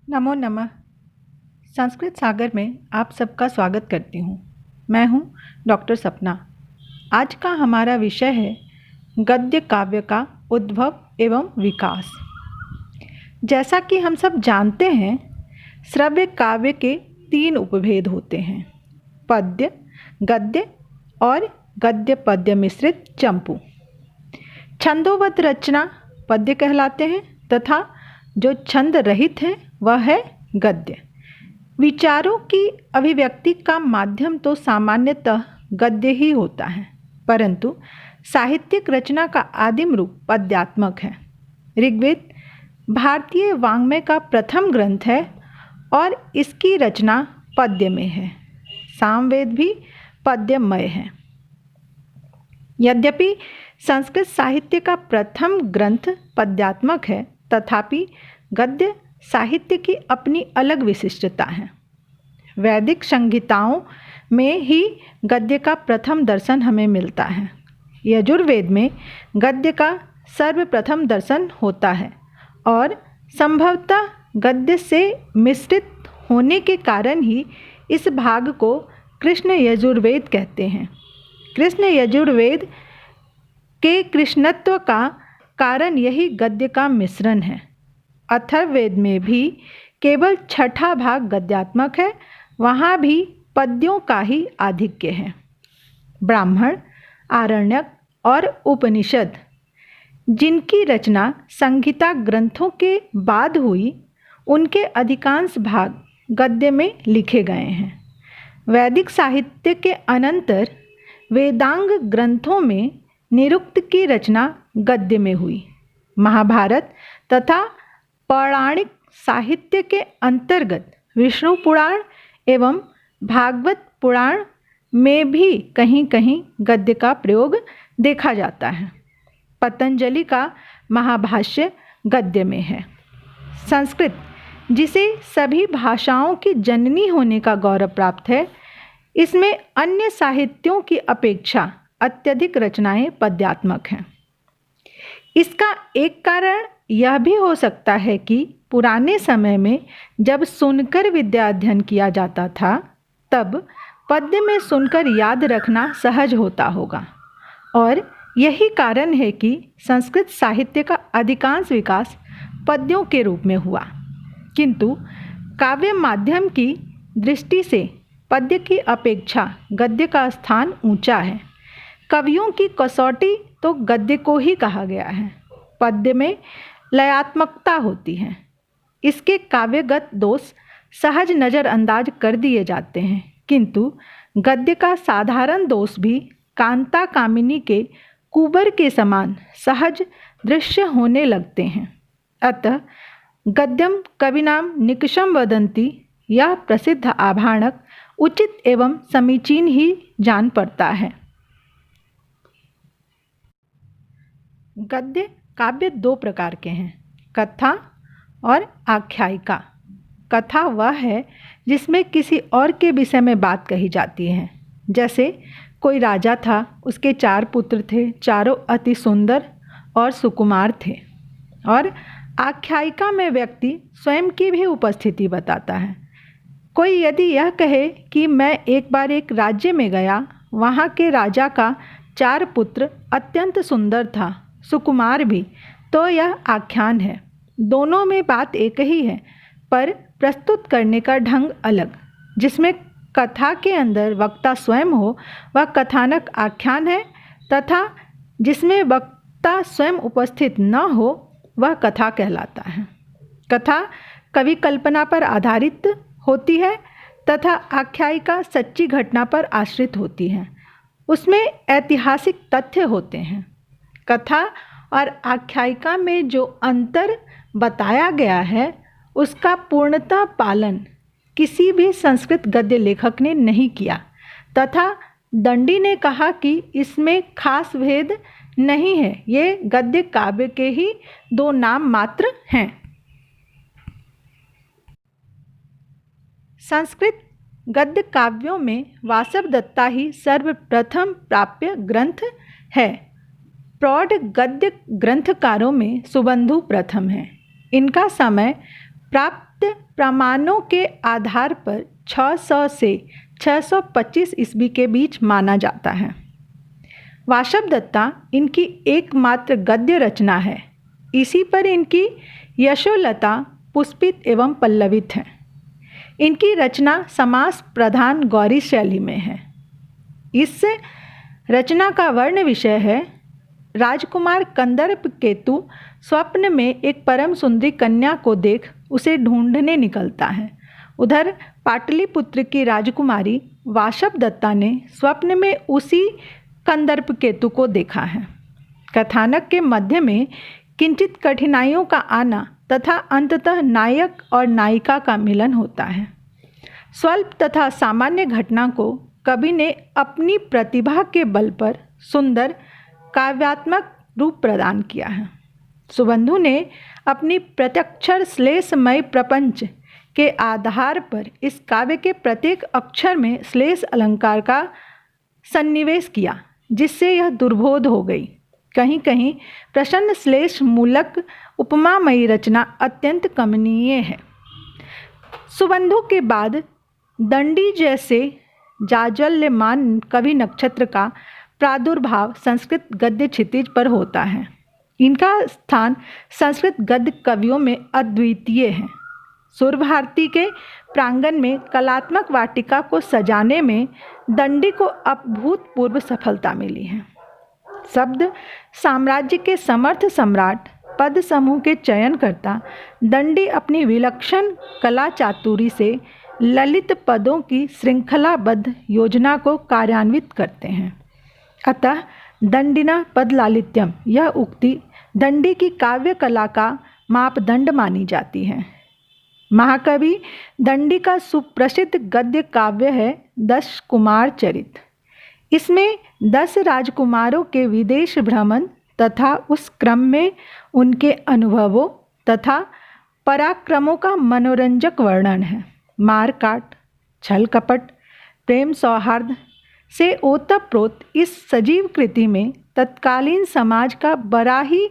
नमो नमः। संस्कृत सागर में आप सबका स्वागत करती हूँ। मैं हूँ डॉक्टर सपना। आज का हमारा विषय है गद्य काव्य का उद्भव एवं विकास। जैसा कि हम सब जानते हैं, श्रव्य काव्य के 3 उपभेद होते हैं: पद्य, गद्य और गद्य पद्य मिश्रित चंपू। छंदोबद्ध रचना पद्य कहलाते हैं तथा जो छंद रहित हैं वह है गद्य। विचारों की अभिव्यक्ति का माध्यम तो सामान्यतः गद्य ही होता है, परंतु साहित्यिक रचना का आदिम रूप पद्यात्मक है। ऋग्वेद भारतीय वाङ्मय का प्रथम ग्रंथ है और इसकी रचना पद्य में है। सामवेद भी पद्यमय है। यद्यपि संस्कृत साहित्य का प्रथम ग्रंथ पद्यात्मक है, तथापि गद्य साहित्य की अपनी अलग विशिष्टता है। वैदिक संहिताओं में ही गद्य का प्रथम दर्शन हमें मिलता है। यजुर्वेद में गद्य का सर्वप्रथम दर्शन होता है और संभवतः गद्य से मिश्रित होने के कारण ही इस भाग को कृष्ण यजुर्वेद कहते हैं। कृष्ण यजुर्वेद के कृष्णत्व का कारण यही गद्य का मिश्रण है। अथर्ववेद में भी केवल छठा भाग गद्यात्मक है, वहाँ भी पद्यों का ही आधिक्य है। ब्राह्मण, आरण्यक और उपनिषद, जिनकी रचना संहिता ग्रंथों के बाद हुई, उनके अधिकांश भाग गद्य में लिखे गए हैं। वैदिक साहित्य के अनंतर वेदांग ग्रंथों में निरुक्त की रचना गद्य में हुई। महाभारत तथा पौराणिक साहित्य के अंतर्गत विष्णु पुराण एवं भागवत पुराण में भी कहीं कहीं गद्य का प्रयोग देखा जाता है। पतंजलि का महाभाष्य गद्य में है। संस्कृत, जिसे सभी भाषाओं की जननी होने का गौरव प्राप्त है, इसमें अन्य साहित्यों की अपेक्षा अत्यधिक रचनाएं पद्यात्मक हैं। इसका एक कारण यह भी हो सकता है कि पुराने समय में जब सुनकर विद्या अध्ययन किया जाता था, तब पद्य में सुनकर याद रखना सहज होता होगा, और यही कारण है कि संस्कृत साहित्य का अधिकांश विकास पद्यों के रूप में हुआ। किंतु काव्य माध्यम की दृष्टि से पद्य की अपेक्षा गद्य का स्थान ऊंचा है। कवियों की कसौटी तो गद्य को ही कहा गया है। पद्य में लयात्मकता होती है। इसके काव्यगत दोष सहज नज़रअंदाज कर दिए जाते हैं, किंतु गद्य का साधारण दोष भी कांता कामिनी के कुबर के समान सहज दृश्य होने लगते हैं। अतः गद्यम कविनाम निकषम वदन्ति, यह प्रसिद्ध आभाणक उचित एवं समीचीन ही जान पड़ता है। गद्य काव्य 2 प्रकार के हैं: कथा और आख्यायिका। कथा वह है जिसमें किसी और के विषय में बात कही जाती है। जैसे कोई राजा था, उसके 4 पुत्र थे, चारों अति सुंदर और सुकुमार थे। और आख्यायिका में व्यक्ति स्वयं की भी उपस्थिति बताता है। कोई यदि यह कहे कि मैं एक बार एक राज्य में गया, वहाँ के राजा का 4 पुत्र अत्यंत सुंदर था, सुकुमार भी, तो यह आख्यान है। दोनों में बात एक ही है, पर प्रस्तुत करने का ढंग अलग। जिसमें कथा के अंदर वक्ता स्वयं हो, वह कथानक आख्यान है, तथा जिसमें वक्ता स्वयं उपस्थित न हो, वह कथा कहलाता है। कथा कवि कल्पना पर आधारित होती है तथा आख्यायिका सच्ची घटना पर आश्रित होती है। उसमें ऐतिहासिक तथ्य होते हैं। कथा और आख्यायिका में जो अंतर बताया गया है, उसका पूर्णतः पालन किसी भी संस्कृत गद्य लेखक ने नहीं किया, तथा दंडी ने कहा कि इसमें खास भेद नहीं है, ये गद्य काव्य के ही 2 नाम मात्र हैं। संस्कृत गद्य काव्यों में वासवदत्ता ही सर्वप्रथम प्राप्य ग्रंथ है। प्रौढ़ गद्य ग्रंथकारों में सुबंधु प्रथम हैं। इनका समय प्राप्त प्रमाणों के आधार पर 600 से 625 ईस्वी के बीच माना जाता है। वाशवदत्ता इनकी एकमात्र गद्य रचना है। इसी पर इनकी यशोलता पुष्पित एवं पल्लवित है। इनकी रचना समास प्रधान गौरी शैली में है। इस रचना का वर्ण विषय है राजकुमार कंदर्प केतु स्वप्न में एक परम सुंदरी कन्या को देख उसे ढूंढने निकलता है। उधर पाटलिपुत्र की राजकुमारी वाशवदत्ता ने स्वप्न में उसी कंदर्प केतु को देखा है। कथानक के मध्य में किंचित कठिनाइयों का आना तथा अंततः नायक और नायिका का मिलन होता है। स्वल्प तथा सामान्य घटना को कवि ने अपनी प्रतिभा के बल पर सुंदर काव्यात्मक रूप प्रदान किया है। सुबंधु ने अपनी प्रत्यक्षर श्लेषमय प्रपंच के आधार पर इस काव्य के प्रत्येक अक्षर में श्लेष अलंकार का सन्निवेश किया, जिससे यह दुर्बोध हो गई। कहीं कहीं प्रसन्न श्लेष मूलक उपमामयी रचना अत्यंत कमनीय है। सुबंधु के बाद दंडी जैसे जाज्वल्यमान कवि नक्षत्र का प्रादुर्भाव संस्कृत गद्य क्षितिज पर होता है। इनका स्थान संस्कृत गद्य कवियों में अद्वितीय है। सुरभारती के प्रांगण में कलात्मक वाटिका को सजाने में दंडी को अभूतपूर्व सफलता मिली है। शब्द साम्राज्य के समर्थ सम्राट पद समूह के चयनकर्ता दंडी अपनी विलक्षण कला चातुरी से ललित पदों की श्रृंखलाबद्ध योजना को कार्यान्वित करते हैं। अतः दंडिना पद लालित्यम यह उक्ति दंडी की काव्य कला का मापदंड मानी जाती है। महाकवि दंडी का सुप्रसिद्ध गद्य काव्य है 10 कुमार चरित। इसमें 10 राजकुमारों के विदेश भ्रमण तथा उस क्रम में उनके अनुभवों तथा पराक्रमों का मनोरंजक वर्णन है। मारकाट, छल कपट, प्रेम सौहार्द से ओतप्रोत इस सजीव कृति में तत्कालीन समाज का बड़ा ही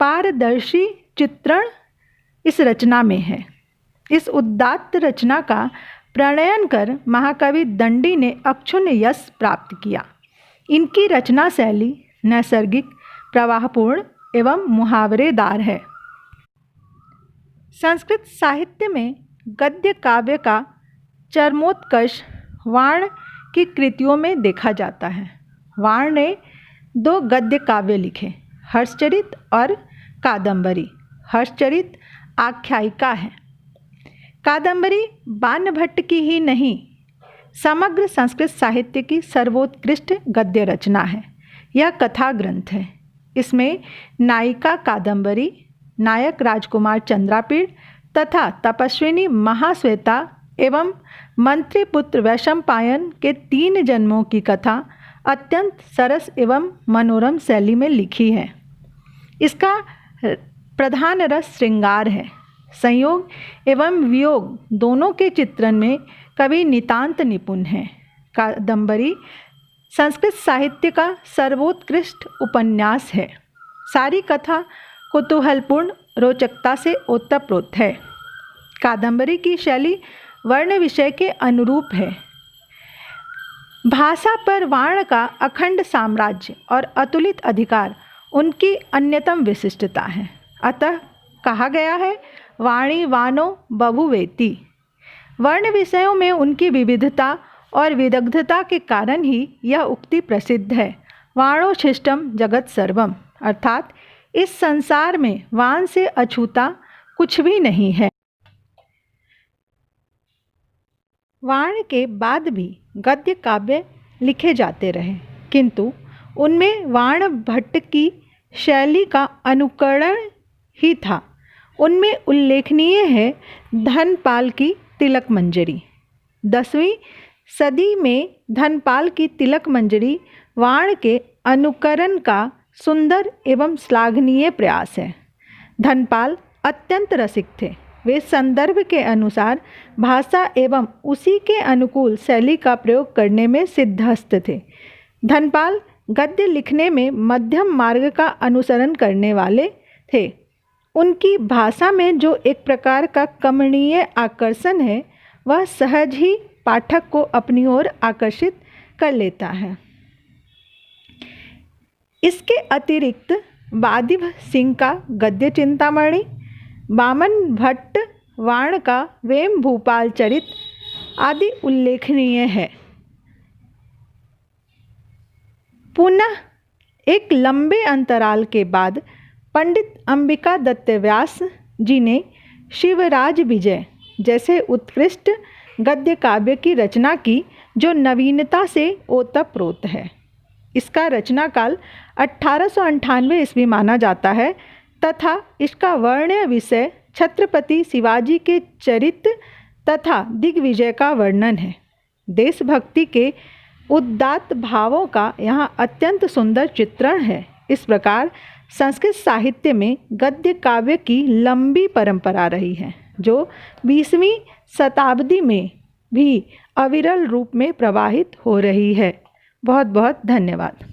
पारदर्शी चित्रण इस रचना में है। इस उदात्त रचना का प्रणयन कर महाकवि दंडी ने अक्षुण्ण यश प्राप्त किया। इनकी रचना शैली नैसर्गिक, प्रवाहपूर्ण एवं मुहावरेदार है। संस्कृत साहित्य में गद्य काव्य का चरमोत्कर्ष वाण की कृतियों में देखा जाता है। वाण ने 2 गद्य काव्य लिखे, हर्षचरित और कादंबरी। हर्षचरित आख्यायिका है। कादंबरी बाणभट्ट की ही नहीं, समग्र संस्कृत साहित्य की सर्वोत्कृष्ट गद्य रचना है। यह कथा ग्रंथ है। इसमें नायिका कादंबरी, नायक राजकुमार चंद्रापीड़ तथा तपस्विनी महाश्वेता एवं मंत्री पुत्र वैशंपायन के 3 जन्मों की कथा अत्यंत सरस एवं मनोरम शैली में लिखी है। इसका प्रधान रस श्रृंगार है। संयोग एवं वियोग दोनों के चित्रण में कवि नितांत निपुण है। कादंबरी संस्कृत साहित्य का सर्वोत्कृष्ट उपन्यास है। सारी कथा कुतूहलपूर्ण रोचकता से ओतप्रोत है। कादंबरी की शैली वर्ण विषय के अनुरूप है। भाषा पर वाण का अखंड साम्राज्य और अतुलित अधिकार उनकी अन्यतम विशिष्टता है। अतः कहा गया है वाणी वानो बहुवेति। वर्ण विषयों में उनकी विविधता और विदग्धता के कारण ही यह उक्ति प्रसिद्ध है, वाणोच्छिष्टम जगत सर्वम, अर्थात इस संसार में वाण से अछूता कुछ भी नहीं है। वाण के बाद भी गद्य काव्य लिखे जाते रहे, किंतु उनमें वाण भट्ट की शैली का अनुकरण ही था। उनमें उल्लेखनीय है धनपाल की तिलक मंजरी। 10वीं सदी में धनपाल की तिलक मंजरी वाण के अनुकरण का सुंदर एवं श्लाघनीय प्रयास है। धनपाल अत्यंत रसिक थे। वे संदर्भ के अनुसार भाषा एवं उसी के अनुकूल शैली का प्रयोग करने में सिद्धहस्त थे। धनपाल गद्य लिखने में मध्यम मार्ग का अनुसरण करने वाले थे। उनकी भाषा में जो एक प्रकार का कमनीय आकर्षण है, वह सहज ही पाठक को अपनी ओर आकर्षित कर लेता है। इसके अतिरिक्त बादिभ सिंह का गद्य चिंतामणि, वामन भट्ट वाण का वेम भूपाल चरित आदि उल्लेखनीय है। पुनः एक लंबे अंतराल के बाद पंडित अंबिका दत्त व्यास जी ने शिवराज विजय जैसे उत्कृष्ट गद्य काव्य की रचना की, जो नवीनता से ओतप्रोत है। इसका रचना काल 1898 ईस्वी माना जाता है तथा इसका वर्ण्य विषय छत्रपति शिवाजी के चरित्र तथा दिग्विजय का वर्णन है। देशभक्ति के उदात्त भावों का यहाँ अत्यंत सुंदर चित्रण है। इस प्रकार संस्कृत साहित्य में गद्य काव्य की लंबी परंपरा रही है, जो 20वीं शताब्दी में भी अविरल रूप में प्रवाहित हो रही है। बहुत बहुत धन्यवाद।